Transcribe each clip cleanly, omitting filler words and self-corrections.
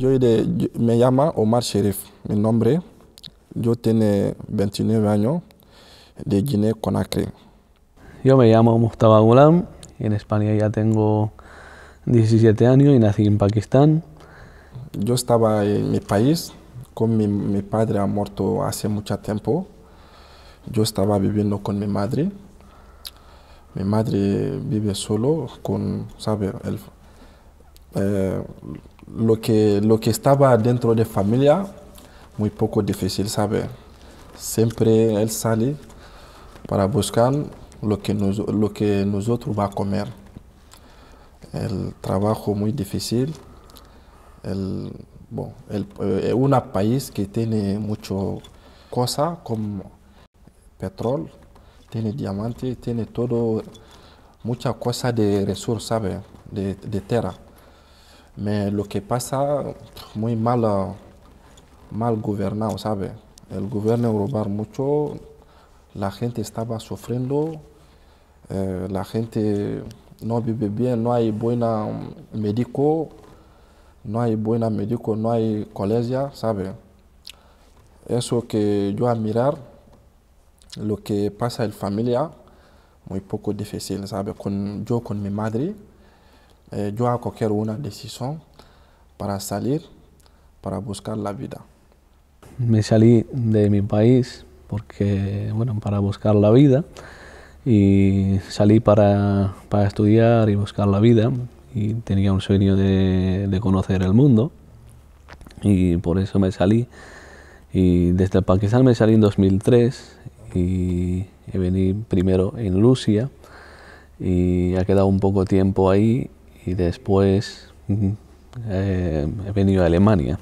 Me llamo Omar Sherif, mi nombre. Yo tengo 29 años, de Guinea-Conakry. Yo me llamo Mustafa Ghulam, en España ya tengo 17 años y nací en Pakistán. Yo estaba en mi país, con mi padre ha muerto hace mucho tiempo. Yo estaba viviendo con mi madre. Mi madre vive solo con, ¿sabe? Eh, lo que estaba dentro de familia, muy poco difícil, ¿sabe? Siempre él sale para buscar lo que nosotros va a comer. El trabajo muy difícil. El, es un país que tiene mucho cosa como petróleo, tiene diamante, tiene todo, mucha cosa de resursos, ¿sabe? De tierra. Pero lo que pasa, muy mal gobernado, ¿sabe? El gobierno robar mucho, la gente estaba sufriendo, la gente no vive bien, no hay buena médico, no hay colegio, ¿sabe? Eso que yo a mirar, lo que pasa en familia, muy poco difícil, ¿sabe? Yo con mi madre, yo a coger una decisión para salir, para buscar la vida. Me salí de mi país para buscar la vida y salí para estudiar y buscar la vida y tenía un sueño de conocer el mundo y por eso me salí. Y desde Pakistán me salí en 2003 y vení primero en Rusia y he quedado un poco tiempo ahí y después he venido a Alemania.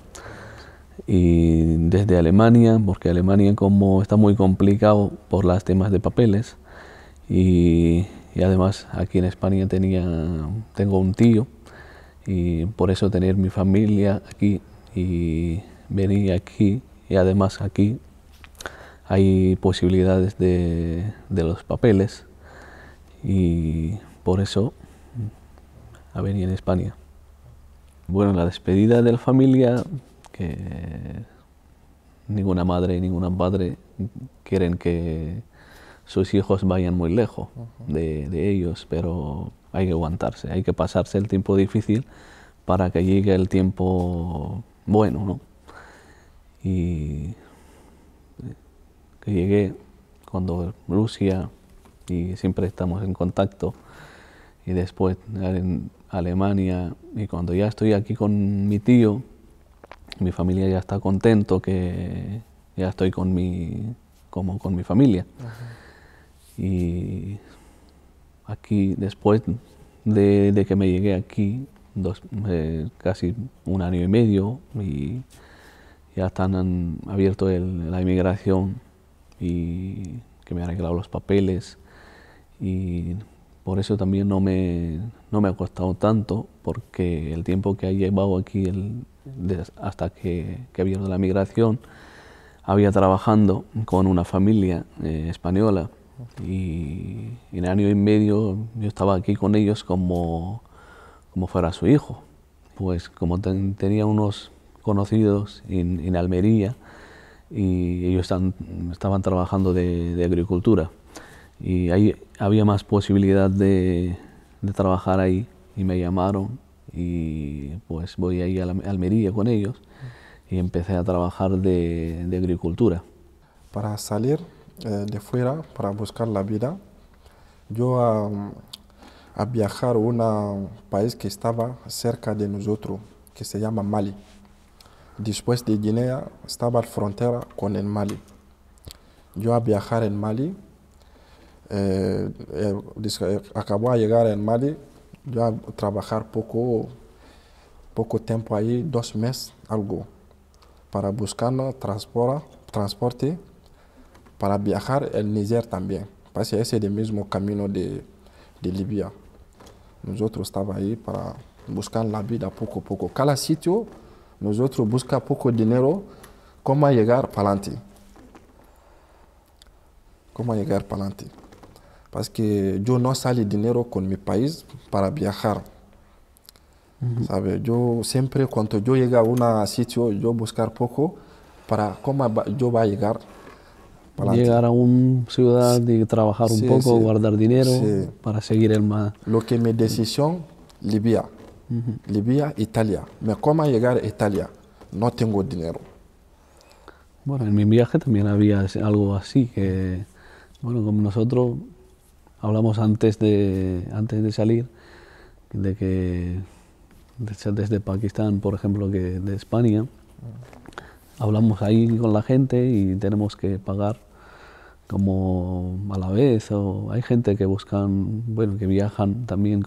Y desde Alemania, porque Alemania como está muy complicado por los temas de papeles y además aquí en España tengo un tío y por eso tener mi familia aquí y venir aquí y además aquí hay posibilidades de los papeles y por eso a venir en España. Bueno, la despedida de la familia, que ninguna madre y ningún padre quieren que sus hijos vayan muy lejos de ellos, pero hay que aguantarse, hay que pasarse el tiempo difícil para que llegue el tiempo bueno, ¿no? Y que llegué cuando Rusia y siempre estamos en contacto y después en Alemania y cuando ya estoy aquí con mi tío, mi familia ya está contento que ya estoy con mi familia. Y aquí después de que me llegué aquí, casi un año y medio y ya han abierto la inmigración y que me han arreglado los papeles y por eso también no me ha costado tanto porque el tiempo que he llevado aquí hasta que ha abierto la migración había trabajando con una familia española y en año y medio yo estaba aquí con ellos como fuera su hijo. Pues como tenía unos conocidos en Almería y ellos estaban trabajando de agricultura y ahí había más posibilidad de trabajar ahí y me llamaron y pues voy ahí a Almería con ellos y empecé a trabajar de agricultura. Para salir de fuera, para buscar la vida, yo a viajar a un país que estaba cerca de nosotros, que se llama Mali. Después de Guinea, estaba a la frontera con el Mali. Yo a viajar en Mali, acabo de llegar en Mali, yo a trabajar poco tiempo ahí, 2 meses, algo, para buscar transporte para viajar el Níger también, parce que es el mismo camino de Libia. Nosotros estamos ahí para buscar la vida poco a poco. Cada sitio, nosotros buscamos poco dinero, cómo llegar para adelante. Cómo llegar para adelante. Parce que yo no salí dinero con mi país para viajar. ¿sabe? Yo siempre cuando yo llego a un sitio, yo buscar poco para cómo yo va a llegar para adelante. Llegar a una ciudad y trabajar un Sí, poco, sí, guardar dinero sí. para seguir el mar. Lo que mi decisión, Libia. Libia, Italia. Me cómo llegar a Italia. No tengo dinero. Bueno, en mi viaje también había algo así, que, bueno, como nosotros hablamos antes de salir, de que desde Pakistán, por ejemplo, que de España, hablamos ahí con la gente y tenemos que pagar como a la vez, o hay gente que buscan, bueno, que viajan también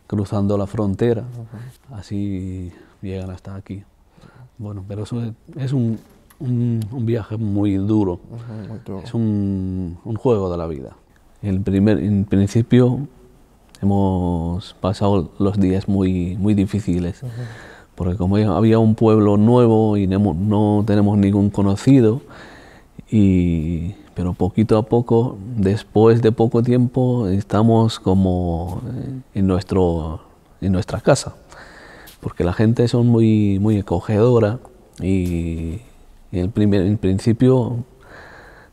cruzando la frontera, así llegan hasta aquí. Bueno, pero eso es un viaje muy duro, Muy duro. es un juego de la vida. En principio hemos pasado los días muy difíciles, porque como había un pueblo nuevo y no tenemos ningún conocido, pero poquito a poco, después de poco tiempo, estamos como en nuestra casa, porque la gente son muy acogedora y en principio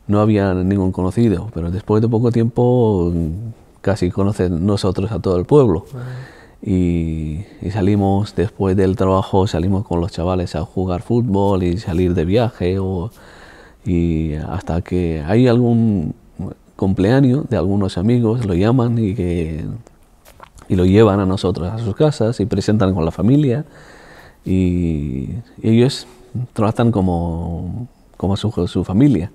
no había ningún conocido, pero después de poco tiempo casi conocen nosotros a todo el pueblo. Y salimos después del trabajo, salimos con los chavales a jugar fútbol y salir de viaje, y hasta que hay algún cumpleaños de algunos amigos, lo llaman y lo llevan a nosotros a sus casas y presentan con la familia, y ellos tratan como su familia,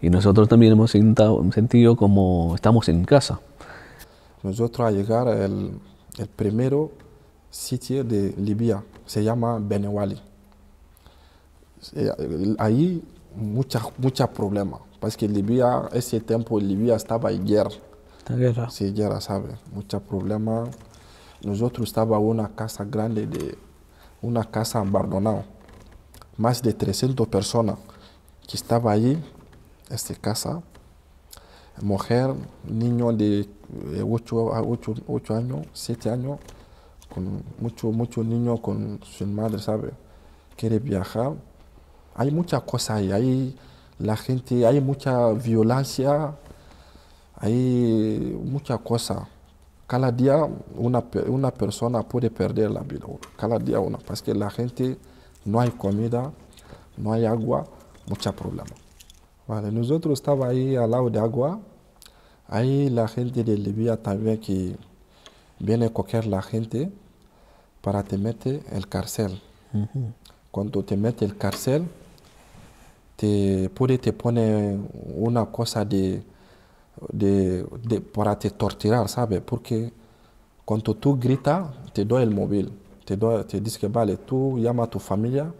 y nosotros también hemos sentido como estamos en casa. Nosotros a llegar el primero sitio de Libia, se llama Benewali. Ahí mucha problema, porque Libia, ese tiempo Libia estaba en guerra. La guerra. Sí, guerra, ¿sabe? Mucha problema. Nosotros estaba una casa grande, una casa abandonada. Más de 300 personas que estaba allí, esta casa. Mujer, niño de 8 años, 7 años, con mucho niño con su madre, ¿sabe? Quiere viajar. Hay muchas cosas ahí, hay mucha violencia, hay muchas cosas. Cada día una persona puede perder la vida, cada día una, porque la gente no hay comida, no hay agua, muchos problemas. Vale, nosotros estábamos ahí al lado de agua, ahí la gente de Libia también que viene a coger la gente para te meter en el cárcel. Cuando te mete el cárcel, te pone una cosa para te torturar, ¿sabes? Porque cuando tú gritas, te doy el móvil, te dice que vale, tú llama a tu familia,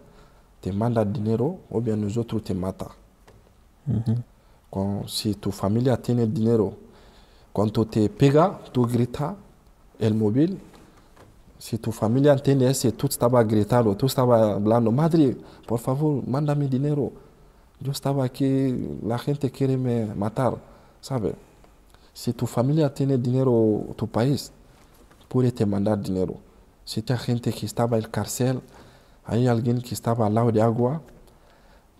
te manda dinero, o bien nosotros te mata. Si tu familia tiene dinero, cuando te pega, tú gritas el móvil. Si tu familia tiene ese, tú estabas gritando, tú estabas hablando, madre, por favor, mándame dinero. Yo estaba aquí, la gente quiere me matar, ¿sabes? Si tu familia tiene dinero, tu país puede te mandar dinero. Si hay gente que estaba en la cárcel, hay alguien que estaba al lado de agua,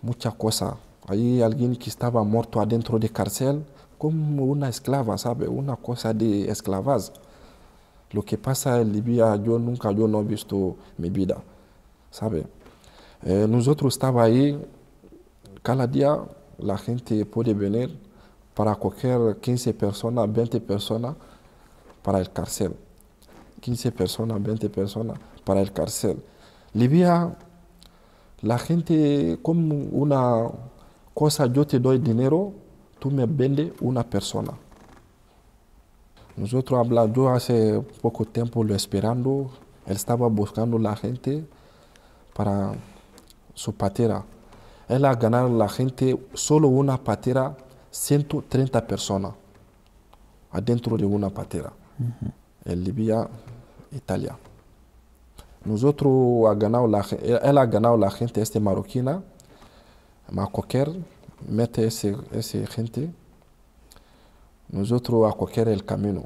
muchas cosas. Hay alguien que estaba muerto adentro de cárcel, como una esclava, ¿sabes? Una cosa de esclavaz. Lo que pasa en Libia, yo no he visto en mi vida, ¿sabes? Nosotros estaba ahí, cada día la gente puede venir para coger 15 personas, 20 personas para el cárcel. 15 personas, 20 personas para el cárcel. Libia, la gente como una cosa, yo te doy dinero, tú me vendes una persona. Nosotros hablamos, yo hace poco tiempo lo esperando, él estaba buscando la gente para su patera. Él ha ganado la gente, solo una patera, 130 personas adentro de una patera. En Libia, Italia. Nosotros él ha ganado la gente, marroquina, a coger, mete ese gente. Nosotros a coger el camino.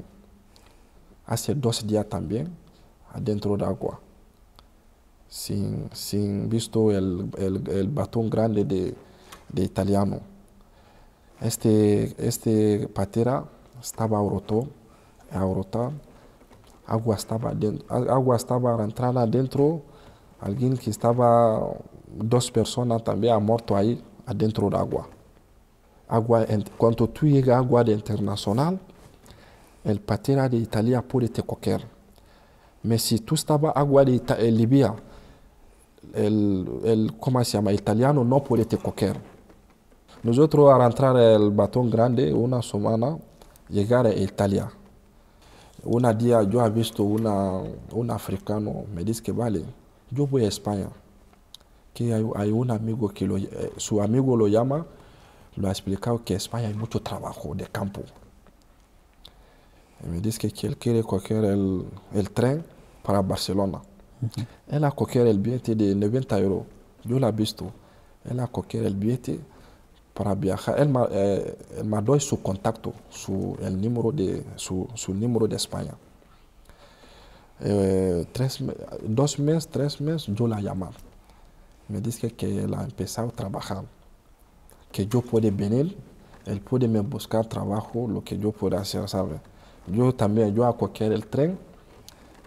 Hace 2 días también, adentro de agua, sin visto el batón grande de italiano. Este patera estaba rota, agua estaba entrando adentro, alguien que estaba, 2 personas también han muerto ahí adentro de agua. Cuando tú llegas a agua internacional, el patera de Italia puede te coger. Pero si tú estabas agua de Libia, ¿cómo se llama? El italiano no puede te coger. Nosotros al entrar el batón grande, una semana, llegar a Italia. Un día yo he visto un africano, me dice que vale, yo voy a España. Que hay un amigo que su amigo lo llama, lo ha explicado que en España hay mucho trabajo de campo. Y me dice que él quiere coger el tren para Barcelona. Él ha cogido el billete de 90 euros. Yo lo he visto. Él ha cogido el billete para viajar. Él me ha dado su contacto, su número de España. 2 meses, 3 meses, yo la he llamado. Me dice que él ha empezado a trabajar. Que yo puedo venir, él puede me buscar trabajo, lo que yo pueda hacer, ¿sabe? Yo también, yo a coger el tren,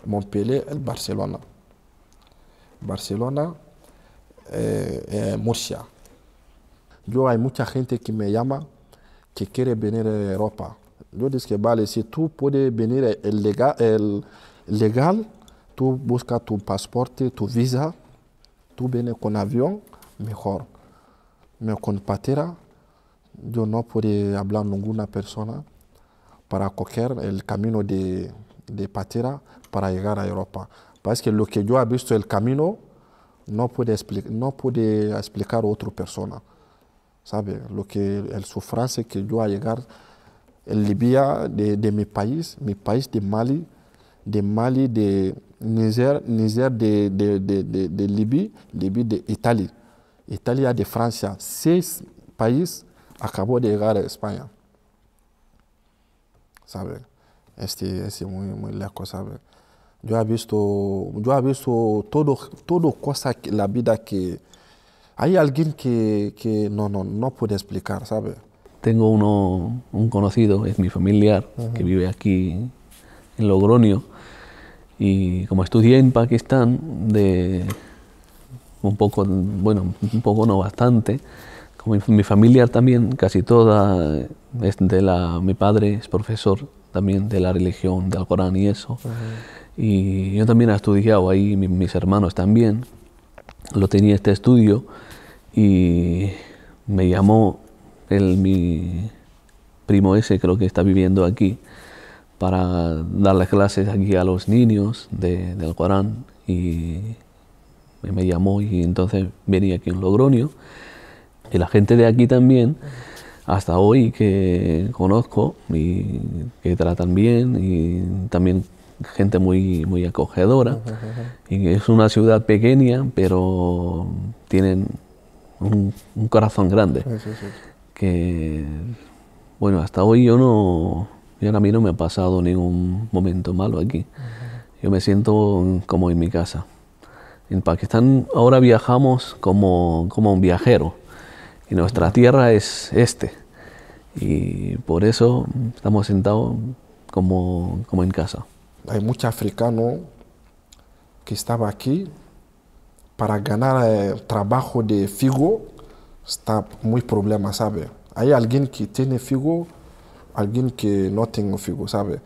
Montpellier, el Barcelona. Barcelona, Murcia. Hay mucha gente que me llama que quiere venir a Europa. Yo digo que vale, si tú puedes venir legal, tú buscas tu pasaporte, tu visa, tú vienes con avión, mejor. Pero con patera, yo no puedo hablar con ninguna persona para coger el camino de patera para llegar a Europa. Porque lo que yo he visto el camino no puede explicar a otra persona. ¿Sabe? El sufrance que yo a llegar en Libia de mi país de Mali, de Niger de Libia de Italia. Italia de Francia, 6 países acabó de llegar a España. ¿Sabe? Es muy lejos, ¿sabe? Yo he visto todo cosa que la vida que hay alguien que no puede explicar, ¿sabe? Tengo un conocido, es mi familiar, que vive aquí en Logroño, y como estudié en Pakistán, un poco no bastante, como mi familia también, casi toda, mi padre es profesor también de la religión, del Corán y eso, y yo también he estudiado ahí, mis hermanos también, lo tenía este estudio, y me llamó mi primo ese, creo que está viviendo aquí, para darle clases aquí a los niños del Corán, y me llamó y entonces venía aquí en Logroño, y la gente de aquí también, hasta hoy que conozco y que tratan bien, y también gente muy acogedora, y es una ciudad pequeña, pero tienen un corazón grande, que bueno, hasta hoy a mí no me ha pasado ningún momento malo aquí, yo me siento como en mi casa. En Pakistán ahora viajamos como un viajero, y nuestra tierra es y por eso estamos sentados como en casa. Hay muchos africanos que estaban aquí para ganar trabajo de figo, está muy problema, ¿sabe? Hay alguien que tiene figo, alguien que no tiene figo, ¿sabe?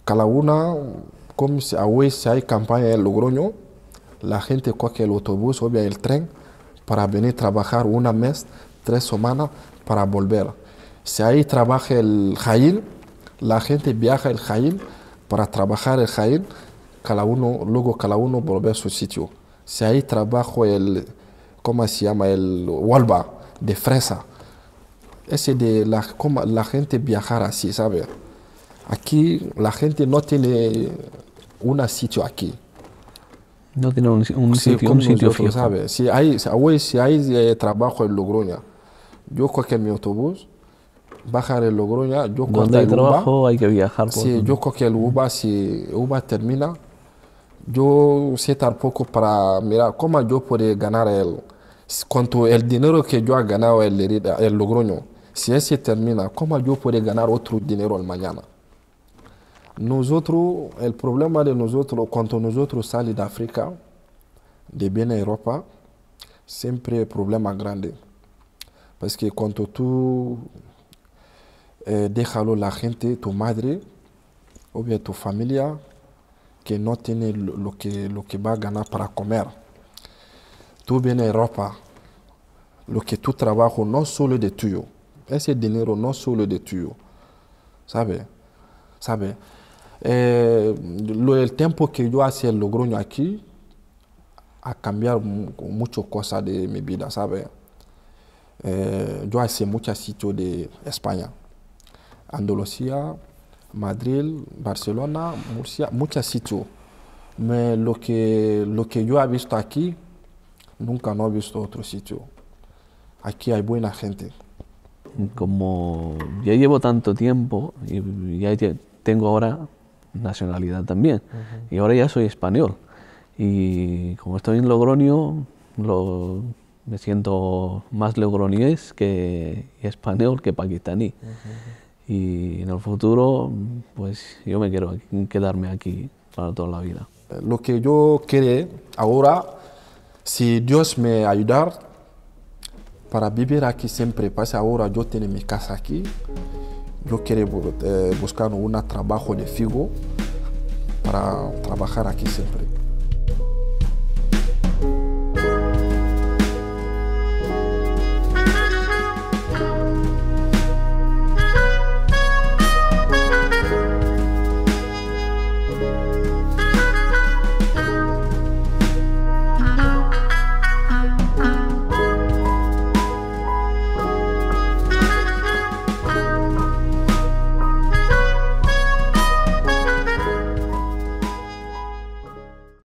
Cada una, como si hay campaña en Logroño, la gente coge el autobús o bien el tren para venir a trabajar 1 mes, 3 semanas para volver. Si ahí trabaja el Jail, la gente viaja el Jail para trabajar el Jail, luego cada uno vuelve a su sitio. Si ahí trabaja ¿cómo se llama? El Walba de fresa. Como la gente viajar así, ¿sabe? Aquí la gente no tiene un sitio aquí. No tiene un sitio fijo. ¿Sabe? Si hay trabajo en Logroño, yo cojo mi autobús, bajar en Logroño, yo cojo donde hay trabajo hay que viajar. Si yo cojo el Uber, si Uber termina, Yo sé tampoco para mirar cómo yo puedo ganar cuanto el dinero que yo he ganado el Logroño. Si ese termina, ¿cómo yo puedo ganar otro dinero el mañana? Nosotros, el problema de nosotros, cuando nosotros salimos de África, de bien a Europa, siempre hay problema grande. Porque cuando tú déjalo la gente, tu madre, o bien tu familia, que no tiene lo que va a ganar para comer. Tú vienes a Europa, lo que tú trabajas no solo de tuyo, ese dinero no solo de tuyo, ¿sabe? ¿Sabe? El tiempo que yo hacía el Logroño aquí ha cambiado muchas cosas de mi vida, ¿sabe? Yo hacía muchos sitios de España, Andalucía, Madrid, Barcelona, Murcia, muchos sitios. Pero lo que yo he visto aquí, nunca no he visto otro sitio. Aquí hay buena gente. Como ya llevo tanto tiempo y ya tengo ahora nacionalidad también, y ahora ya soy español. Y como estoy en Logroño, me siento más logroñés que español que pakistaní. Y en el futuro, pues yo me quiero quedarme aquí para toda la vida. Lo que yo quiero ahora, si Dios me ayuda para vivir aquí siempre, pues ahora yo tengo mi casa aquí, yo quiero buscar un trabajo de fijo para trabajar aquí siempre.